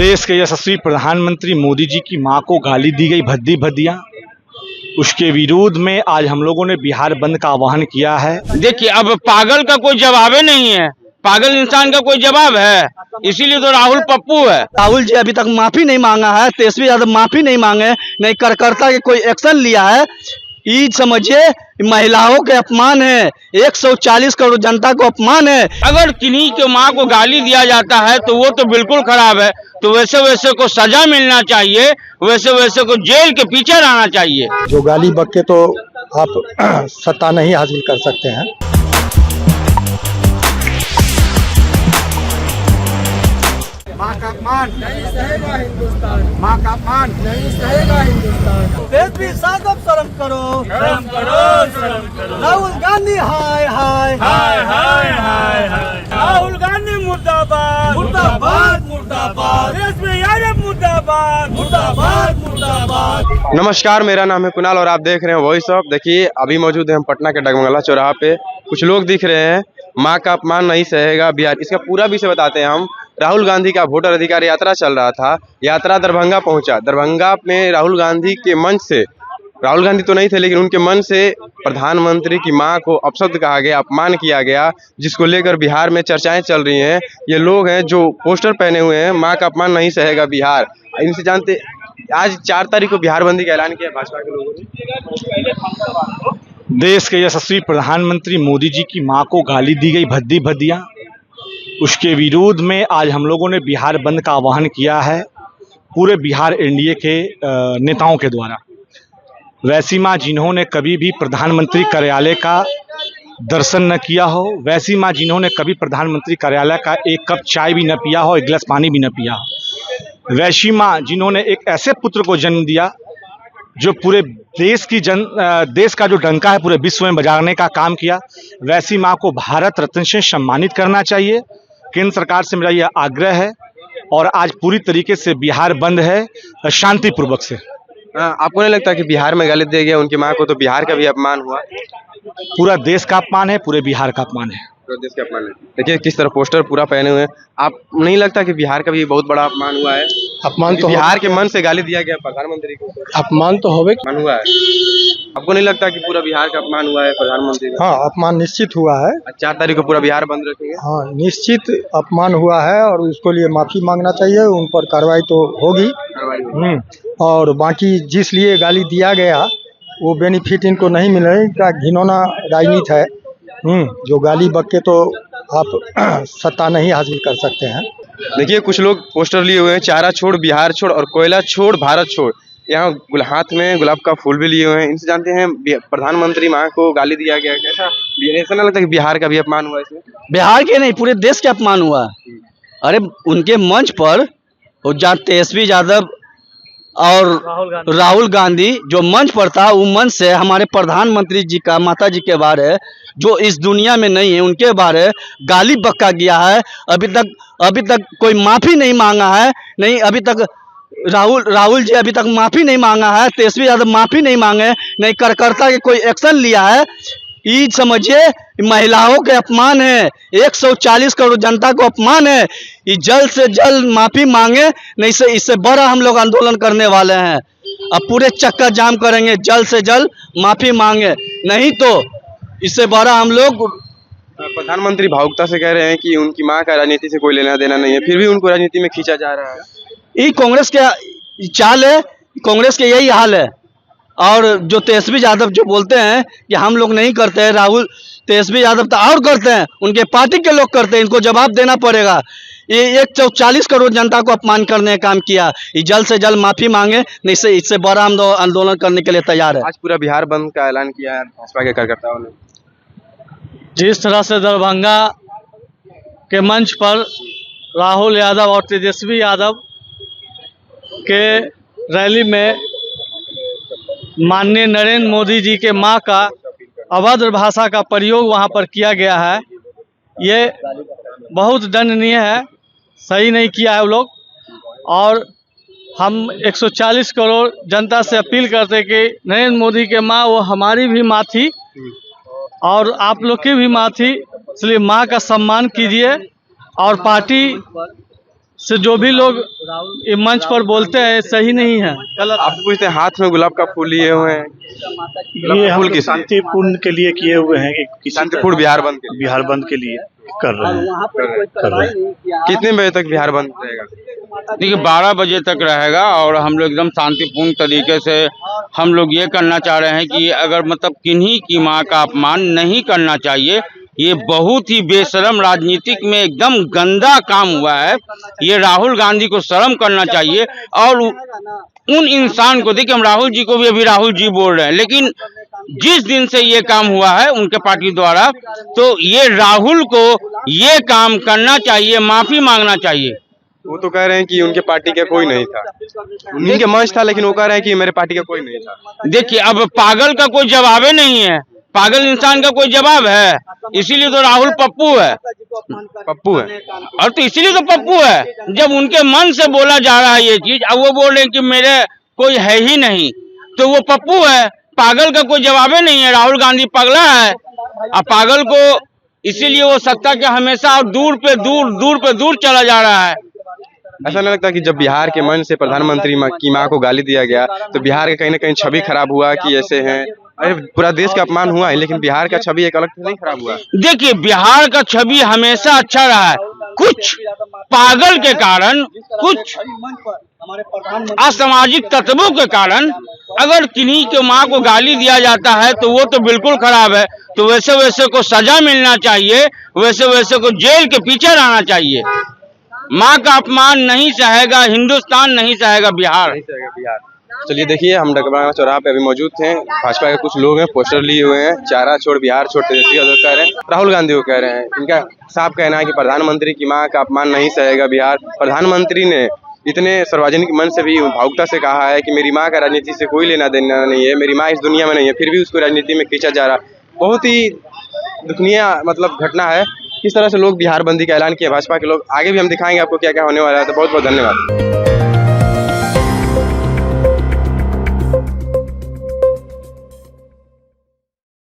देश के यशस्वी प्रधानमंत्री मोदी जी की मां को गाली दी गई भद्दी भद्दियां, उसके विरोध में आज हम लोगों ने बिहार बंद का आह्वान किया है। देखिए, अब पागल का कोई जवाब ही नहीं है, पागल इंसान का कोई जवाब है, इसीलिए तो राहुल पप्पू है। राहुल जी अभी तक माफी नहीं मांगा है, तेजस्वी यादव माफी नहीं मांगे, नहीं कार्यकर्ता के कोई एक्शन लिया है। ये समझिए महिलाओं के अपमान है, 140 करोड़ जनता को अपमान है। अगर किन्हीं के माँ को गाली दिया जाता है तो वो तो बिल्कुल खराब है, तो वैसे वैसे को सजा मिलना चाहिए, वैसे वैसे को जेल के पीछे रहना चाहिए। जो गाली बक्के तो आप सत्ता नहीं हासिल कर सकते हैं। माँ का अपमान नहीं सहेगा हिंदुस्तान, माँ का अपमान नहीं सहेगा हिंदुस्तान। तेजस्वी यादव शर्म करो, शर्म करो, शर्म करो। राहुल गांधी हाय हाय हाय हाय हाय हाय। राहुल गांधी मुर्दाबाद, मुर्दाबाद, मुर्दाबाद। तेजस्वी यादव मुर्दाबाद, मुर्दाबाद, मुर्दाबाद। नमस्कार, मेरा नाम है कुणाल और आप देख रहे हैं वॉइस ऑफ। देखिए, अभी मौजूद हैं हम पटना के डगमगला चौराहा पे। कुछ लोग दिख रहे हैं, माँ का अपमान नहीं सहेगा बिहार, इसका पूरा विषय बताते हैं हम। राहुल गांधी का वोटर अधिकार यात्रा चल रहा था, यात्रा दरभंगा पहुंचा। दरभंगा में राहुल गांधी के मंच से, राहुल गांधी तो नहीं थे लेकिन उनके मन से प्रधानमंत्री की मां को अपशब्द कहा गया, अपमान किया गया, जिसको लेकर बिहार में चर्चाएं चल रही हैं। ये लोग हैं जो पोस्टर पहने हुए हैं, मां का अपमान नहीं सहेगा बिहार। इनसे जानते, आज 4 तारीख को बिहार बंदी का ऐलान किया भाजपा के लोगों ने। देश के यशस्वी प्रधानमंत्री मोदी जी की मां को गाली दी गई भद्दी भद्दियां, उसके विरोध में आज हम लोगों ने बिहार बंद का आह्वान किया है पूरे बिहार एनडीए के नेताओं के द्वारा। वैसी माँ जिन्होंने कभी भी प्रधानमंत्री कार्यालय का दर्शन न किया हो, वैसी माँ जिन्होंने कभी प्रधानमंत्री कार्यालय का एक कप चाय भी न पिया हो, एक गिलास पानी भी न पिया हो, वैसी माँ जिन्होंने एक ऐसे पुत्र को जन्म दिया जो पूरे देश का जो डंका है पूरे विश्व में बजाने का काम किया, वैसी माँ को भारत रत्न से सम्मानित करना चाहिए। केंद्र सरकार से मेरा यह आग्रह है और आज पूरी तरीके से बिहार बंद है शांतिपूर्वक से। आपको नहीं लगता कि बिहार में गाली दिया गया उनकी मां को, तो बिहार का भी अपमान हुआ? पूरा देश का अपमान है, पूरे बिहार का अपमान है, पूरे देश का अपमान है। देखिए किस तरह पोस्टर पूरा पहने हुए हैं। आप नहीं लगता कि बिहार का भी बहुत बड़ा अपमान हुआ है? अपमान तो बिहार के मन से गाली दिया गया प्रधानमंत्री को, अपमान तो होवे अपमान हुआ है। आपको नहीं लगता कि पूरा बिहार का अपमान हुआ है प्रधानमंत्री का? हाँ, अपमान निश्चित हुआ है। 4 तारीख को पूरा बिहार बंद रखेंगे? हाँ, निश्चित अपमान हुआ है और उसको लिए माफी मांगना चाहिए। उन पर कार्रवाई तो होगी। और बाकी जिस लिए गाली दिया गया वो बेनिफिट इनको नहीं मिलेगा, घिनौना राजनीति है। जो गाली बक्के तो आप सत्ता नहीं हासिल कर सकते हैं। देखिए कुछ लोग पोस्टर लिए हुए हैं, चारा छोड़ बिहार छोड़ और कोयला छोड़ भारत छोड़। यहाँ हाथ में गुलाब का फूल भी लिए हुए हैं। इनसे जानते हैं प्रधानमंत्री मां को गाली दिया गया, कैसा ऐसा नहीं लगता कि बिहार का भी अपमान हुआ इसमें? बिहार के नहीं पूरे देश के अपमान हुआ। अरे उनके मंच पर तेजस्वी यादव और राहुल गांधी जो मंच पर था, वो मंच से हमारे प्रधानमंत्री जी का, माता जी के बारे जो इस दुनिया में नहीं है उनके बारे गाली बक्का गया है। अभी तक कोई माफी नहीं मांगा है, नहीं अभी तक राहुल जी अभी तक माफी नहीं मांगा है, तेजस्वी यादव माफी नहीं मांगे, नहीं कार्यकर्ता के कोई एक्शन लिया है। ये समझिए महिलाओं के अपमान है, 140 करोड़ जनता को अपमान है। ये जल्द से जल्द माफी मांगे, नहीं से इससे बड़ा हम लोग आंदोलन करने वाले हैं। अब पूरे चक्का जाम करेंगे, जल्द से जल्द माफी मांगे, नहीं तो इससे बड़ा हम लोग। प्रधानमंत्री भावुकता से कह रहे हैं कि उनकी मां का राजनीति से कोई लेना देना नहीं है, फिर भी उनको राजनीति में खींचा जा रहा है। ये कांग्रेस के चाल है, कांग्रेस के यही हाल है। और जो तेजस्वी यादव जो बोलते हैं कि हम लोग नहीं करते हैं, तेजस्वी यादव तो और करते हैं, उनके पार्टी के लोग करते हैं, इनको जवाब देना पड़ेगा। ये 140 करोड़ जनता को अपमान करने का काम किया, ये जल्द से जल्द माफी मांगे, नहीं से इससे बड़ा हम आंदोलन करने के लिए तैयार है। आज पूरा बिहार बंद का ऐलान किया है भाजपा के कार्यकर्ताओं ने। जिस तरह से दरभंगा के मंच पर राहुल यादव और तेजस्वी यादव के रैली में माननीय नरेंद्र मोदी जी के मां का अभद्र भाषा का प्रयोग वहां पर किया गया है, ये बहुत दंडनीय है, सही नहीं किया है वो लोग। और हम 140 करोड़ जनता से अपील करते कि नरेंद्र मोदी के मां वो हमारी भी मां थी और आप लोग की भी मां थी, इसलिए मां का सम्मान कीजिए और पार्टी से जो भी लोग ये मंच पर बोलते हैं सही नहीं है, गलत। आप पूछते हैं हाथ में गुलाब का फूल लिए हुए हैं, ये हम फूल लोग किस लिए? शांतिपूर्ण के लिए किए हुए हैं कि किसी शांतिपूर्ण बिहार बंद के लिए। बिहार बंद के लिए कर रहे हैं। कर रहे हैं। कितने बजे तक बिहार बंद रहेगा? देखिए 12 बजे तक रहेगा और हम लोग एकदम शांतिपूर्ण तरीके से हम लोग ये करना चाह रहे हैं कि अगर मतलब किन्हीं की माँ का अपमान नहीं करना चाहिए। ये बहुत ही बेशरम राजनीतिक में एकदम गंदा काम हुआ है। ये राहुल गांधी को शर्म करना चाहिए और उन इंसान को, देखिए हम राहुल जी को भी अभी राहुल जी बोल रहे हैं, लेकिन जिस दिन से ये काम हुआ है उनके पार्टी द्वारा, तो ये राहुल को ये काम करना चाहिए, माफी मांगना चाहिए। वो तो कह रहे हैं कि उनके पार्टी का कोई नहीं था, उनके मंच था, लेकिन वो कह रहे हैं कि मेरे पार्टी का कोई नहीं था। देखिए अब पागल का कोई जवाब ही नहीं है, पागल इंसान का कोई जवाब है, इसीलिए तो राहुल पप्पू है। पप्पू है और तो इसीलिए तो पप्पू है। जब उनके मन से बोला जा रहा है ये चीज, अब वो बोल रहे हैं कि मेरे कोई है ही नहीं, तो वो पप्पू है। पागल का कोई जवाब ही नहीं है। राहुल गांधी पगला है। अब पागल को इसीलिए वो सत्ता के हमेशा और दूर चला जा रहा है। ऐसा नहीं लगता कि जब बिहार के मंच से प्रधानमंत्री की मां को गाली दिया गया तो बिहार का कहीं ना कहीं छवि खराब हुआ कि ऐसे हैं? अरे पूरा देश का अपमान हुआ है, लेकिन बिहार का छवि एक अलग से नहीं खराब हुआ? देखिए बिहार का छवि हमेशा अच्छा रहा है। कुछ पागल के कारण, कुछ असामाजिक तत्वों के कारण अगर किन्हीं के माँ को गाली दिया जाता है तो वो तो बिल्कुल खराब है। तो वैसे को सजा मिलना चाहिए, वैसे को जेल के पीछे रहना चाहिए। माँ का अपमान नहीं सहेगा हिंदुस्तान, नहीं सहेगा बिहार। चलिए देखिए, हम डगमगा चौराहा पे अभी मौजूद थे। भाजपा के कुछ लोग हैं, पोस्टर लिए हुए हैं, चारा छोड़ बिहार छोड़ तेजस्वी यादव कह रहे हैं, राहुल गांधी को कह रहे हैं। इनका साफ कहना है कि प्रधानमंत्री की मां का अपमान नहीं सहेगा बिहार। प्रधानमंत्री ने इतने सार्वजनिक मंच से भी भावुकता से कहा है कि मेरी माँ का राजनीति से कोई लेना देना नहीं है, मेरी माँ इस दुनिया में नहीं है, फिर भी उसको राजनीति में खींचा जा रहा। बहुत ही दुखनीय मतलब घटना है। किस तरह से लोग बिहार बंदी का ऐलान किया भाजपा के लोग, आगे भी हम दिखाएंगे आपको क्या क्या होने वाला है। तो बहुत बहुत धन्यवाद।